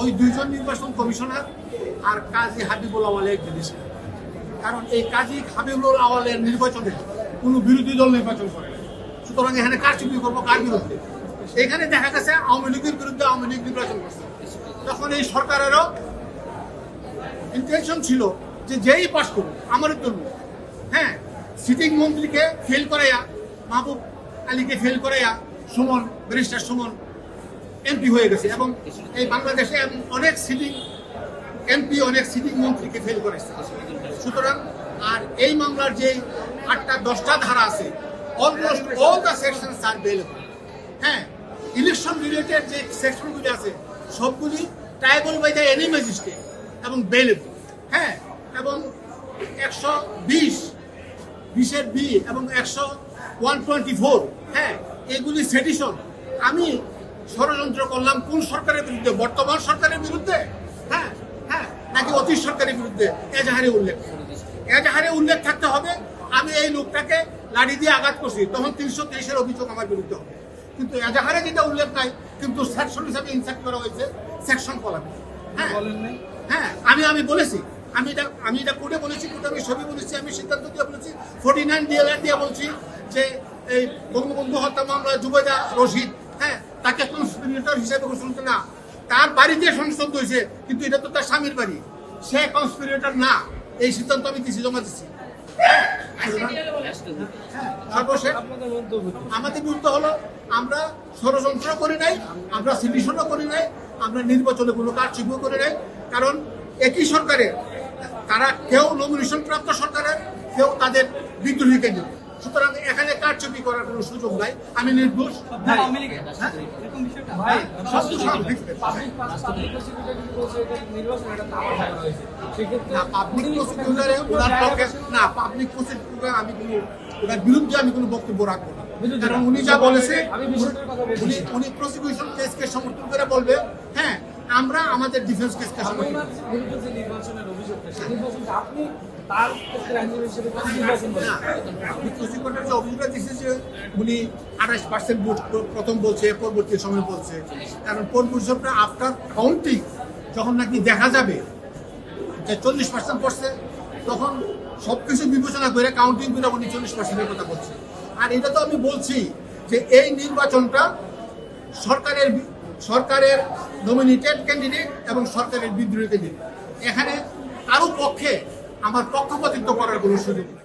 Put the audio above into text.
ওই দুইজন নির্বাচন কমিশনার আর কাজী হাবিবুল আওয়ালের জিনিস। কারণ এই কাজী হাবিবুল আওয়ালের নির্বাচনে কোনো বিরোধী দল নির্বাচন করে না, সুতরাং এখানে কারচুপি করবো কার বিরুদ্ধে? এখানে দেখা গেছে আওয়ামী লীগের বিরুদ্ধে আওয়ামী লীগ নির্বাচন করছে। তখন এই সরকারেরও ইন্টেনশন ছিল যে যেই পাস করুক আমাদের জন্য, হ্যাঁ, সিটিং মন্ত্রীকে ফেল করাইয়া, মাহবুব আলীকে ফেল করাইয়া সুমন, ব্যারিস্টার সুমন এমপি হয়ে গেছে। এবং এই বাংলাদেশে অনেক সিটিং এমপি অনেক সিটিং মন্ত্রীকে ফেল করেছে। সুতরাং আর এই মামলার যে 8টা 10টা ধারা আছে, almost all the sections are bailable. হ্যাঁ, ইলেকশন রিলেটেড যে সেকশনগুলি আছে সবগুলি triable by the any magistrate এবং বেলেবল। হ্যাঁ, এবং 120-20 বি এবং 124, হ্যাঁ, এগুলি সেডিশন। আমি ষড়যন্ত্র করলাম কোন সরকারের বিরুদ্ধে? বর্তমান সরকারের বিরুদ্ধে, হ্যাঁ হ্যাঁ, নাকি অতীত সরকারের বিরুদ্ধে? এজাহারে উল্লেখ, এজাহারে উল্লেখ থাকতে হবে আমি এই লোকটাকে লাঠি দিয়ে আঘাত করছি, তখন 323-এর অভিযোগ আমার বিরুদ্ধে হবে। কিন্তু এজাহারে যেটা উল্লেখ নাই, কিন্তু সেকশন হিসাবে ইনসার্ট করা হয়েছে সেকশন কলামে। হ্যাঁ হ্যাঁ, আমি বলেছি, আমি এটা কোর্টে বলেছি, কোর্টে আমি সবই বলেছি, আমি সিদ্ধান্ত দিয়ে বলেছি, 49 ডিএলআর দিয়ে বলছি যে এই বঙ্গবন্ধু হত্যা মামলা জুবেদা রশিদ, হ্যাঁ, তাকে কনস্পিরেটর হিসেবে ঘোষণা না, তার বাড়িতে সংসদ হয়েছে, কিন্তু এটা তো তার স্বামীর বাড়ি, সে কনস্পিরেটর না। এই সিদ্ধান্ত আমি দিচ্ছি, জমা দিচ্ছি। আমাদের বিরুদ্ধে হলো আমরা ষড়যন্ত্র করি নাই, আমরা সিডিশনও করি নাই, আমরা নির্বাচনে কোনো কারচুপিও করি নাই। কারণ একই সরকারের তারা কেউ নমিনেশন প্রাপ্ত সরকারের, কেউ তাদের বিদ্রোহী কেন্দ্র। সুতরাং এখানে কারচুপি করার কোনো সুযোগ নাই, আমি নির্দোষ। পাবলিক প্রসিকিউটর আমি কোনো ওটার বিরুদ্ধে আমি কোনো বক্তব্য রাখবো না, কারণ উনি যা বলেছে, উনি প্রসিকিউশন কেসকে সমর্থন করে বলবে, হ্যাঁ, আমরা আমাদের ডিফেন্স কেসকে সমর্থন করি। অভিযোগটা দিচ্ছে যে উনি 28% ভোট প্রথম বলছে, পরবর্তী সময় বলছে। কারণ পরবর্তী আফটার কাউন্টিং যখন নাকি দেখা যাবে যে 40% পড়ছে, তখন সবকিছু বিবেচনা করে কাউন্টিং করে উনি 40%-এর কথা বলছে। আর এটা তো আমি বলছি যে এই নির্বাচনটা সরকারের নমিনেটেড ক্যান্ডিডেট এবং সরকারের বিদ্রোহী ক্যান্ডিডেট, এখানে কারো পক্ষে আমার পক্ষপাতিত্ব করার কোনো সুযোগ নেই।